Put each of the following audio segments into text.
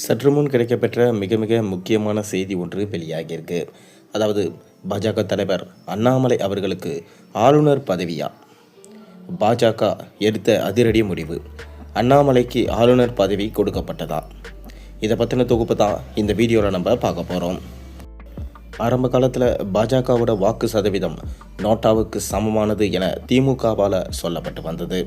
சற்று முன் கிடைக்கப்பெற்ற மிக மிக முக்கியமான செய்தி ஒன்று வெளியாகியிருக்கு. அதாவது பாஜக தலைவர் அண்ணாமலை அவர்களுக்கு ஆளுநர் பதவியா? பாஜக எடுத்த அதிரடி முடிவு. அண்ணாமலைக்கு ஆளுநர் பதவி கொடுக்கப்பட்டதா? இதை பற்றின தொகுப்பு தான் இந்த வீடியோவில் நம்ம பார்க்க போகிறோம். ஆரம்ப காலத்தில் பாஜகவோட வாக்கு சதவீதம் நோட்டாவுக்கு சமமானது என திமுகவால் சொல்லப்பட்டு வந்தது.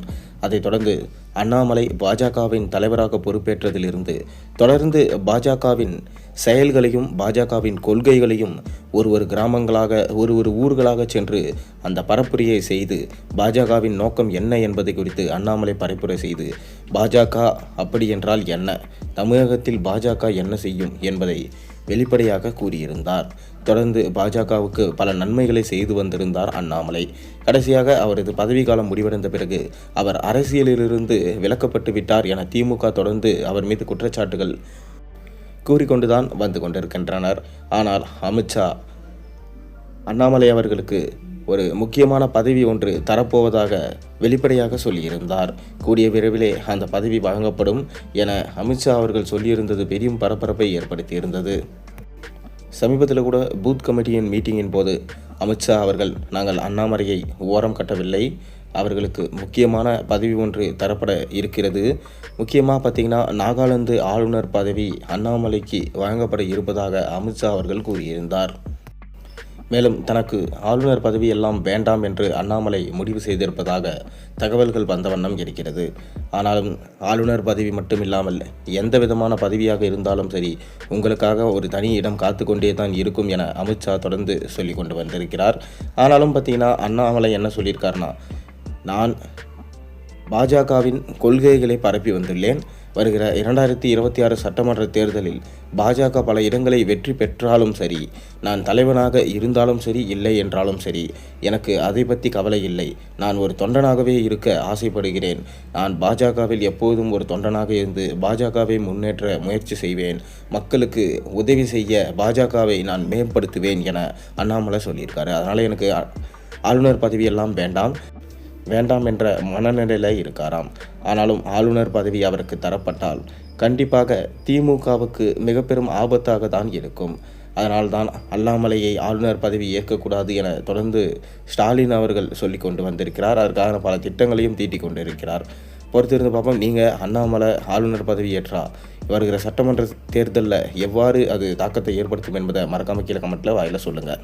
அதைத் தொடர்ந்து அண்ணாமலை பாஜகவின் தலைவராக பொறுப்பேற்றதிலிருந்து தொடர்ந்து பாஜகவின் செயல்களையும் பாஜகவின் கொள்கைகளையும் ஒரு கிராமங்களாக ஒரு ஊர்களாக சென்று அந்த பரப்புரையை செய்து பாஜகவின் நோக்கம் என்ன என்பதை குறித்து அண்ணாமலை பரப்புரை செய்து பாஜக அப்படி என்றால் என்ன, தமிழகத்தில் பாஜக என்ன செய்யும் என்பதை வெளிப்படையாக கூறியிருந்தார். தொடர்ந்து பாஜகவுக்கு பல நன்மைகளை செய்து வந்திருந்தார் அண்ணாமலை. கடைசியாக அவரது பதவிக்காலம் முடிவடைந்த பிறகு அவர் அரசியலிலிருந்து விலக்கப்பட்டு விட்டார் என திமுக தொடர்ந்து அவர் மீது குற்றச்சாட்டுகள் கூறிக்கொண்டுதான் வந்து கொண்டிருக்கின்றனர். ஆனால் அமித்ஷா அண்ணாமலை அவர்களுக்கு ஒரு முக்கியமான பதவி ஒன்று தரப்போவதாக வெளிப்படையாக சொல்லியிருந்தார். கூடிய விரைவிலே அந்த பதவி வழங்கப்படும் என அமித்ஷா அவர்கள் சொல்லியிருந்தது பெரும் பரபரப்பை ஏற்படுத்தியிருந்தது. சமீபத்தில் கூட பூத் கமிட்டியின் மீட்டிங்கின் போது அமித்ஷா அவர்கள், நாங்கள் அண்ணாமலையை ஓரம் கட்டவில்லை, அவர்களுக்கு முக்கியமான பதவி ஒன்று தரப்பட இருக்கிறது, முக்கியமாக பார்த்திங்கன்னா நாகாலாந்து ஆளுநர் பதவி அண்ணாமலைக்கு வழங்கப்பட இருப்பதாக அமித்ஷா அவர்கள் கூறியிருந்தார். மேலும் தனக்கு ஆளுநர் பதவி எல்லாம் வேண்டாம் என்று அண்ணாமலை முடிவு செய்திருப்பதாக தகவல்கள் வந்த வண்ணம் இருக்கிறது. ஆனாலும் ஆளுநர் பதவி மட்டுமில்லாமல் எந்த விதமான பதவியாக இருந்தாலும் சரி, உங்களுக்காக ஒரு தனி இடம் காத்து கொண்டே தான் இருக்கும் என அமித்ஷா தொடர்ந்து சொல்லி கொண்டு வந்திருக்கிறார். ஆனாலும் பார்த்தீங்கன்னா அண்ணாமலை என்ன சொல்லியிருக்காருன்னா, நான் பாஜகவின் கொள்கைகளை பரப்பி வந்துள்ளேன். வருகிற 2026 சட்டமன்ற தேர்தலில் பாஜக பல இடங்களை வெற்றி பெற்றாலும் சரி, நான் தலைவனாக இருந்தாலும் சரி, இல்லை என்றாலும் சரி, எனக்கு அதை பற்றி கவலை இல்லை. நான் ஒரு தொண்டனாகவே இருக்க ஆசைப்படுகிறேன். நான் பாஜகவில் எப்போதும் ஒரு தொண்டனாக இருந்து பாஜகவை முன்னேற்ற முயற்சி செய்வேன். மக்களுக்கு உதவி செய்ய பாஜகவை நான் மேம்படுத்துவேன் என அண்ணாமலை சொல்லியிருக்காரு. அதனால் எனக்கு ஆளுநர் பதவியெல்லாம் வேண்டாம் என்ற மனநிலையில் இருக்காராம். ஆனாலும் ஆளுநர் பதவி அவருக்கு தரப்பட்டால் கண்டிப்பாக திமுகவுக்கு மிக பெரும் ஆபத்தாக தான் இருக்கும். அதனால்தான் அண்ணாமலையை ஆளுநர் பதவி ஏற்கக்கூடாது என தொடர்ந்து ஸ்டாலின் அவர்கள் சொல்லி கொண்டு வந்திருக்கிறார். அதற்கான பல திட்டங்களையும் தீட்டிக் கொண்டிருக்கிறார். பொறுத்திருந்து பார்ப்போம். நீங்கள் அண்ணாமலை ஆளுநர் பதவி ஏற்றா வருகிற சட்டமன்ற தேர்தலில் எவ்வாறு அது தாக்கத்தை ஏற்படுத்தும் என்பதை மறக்காம கீழே கமெண்ட்டில் வாயில சொல்லுங்கள்.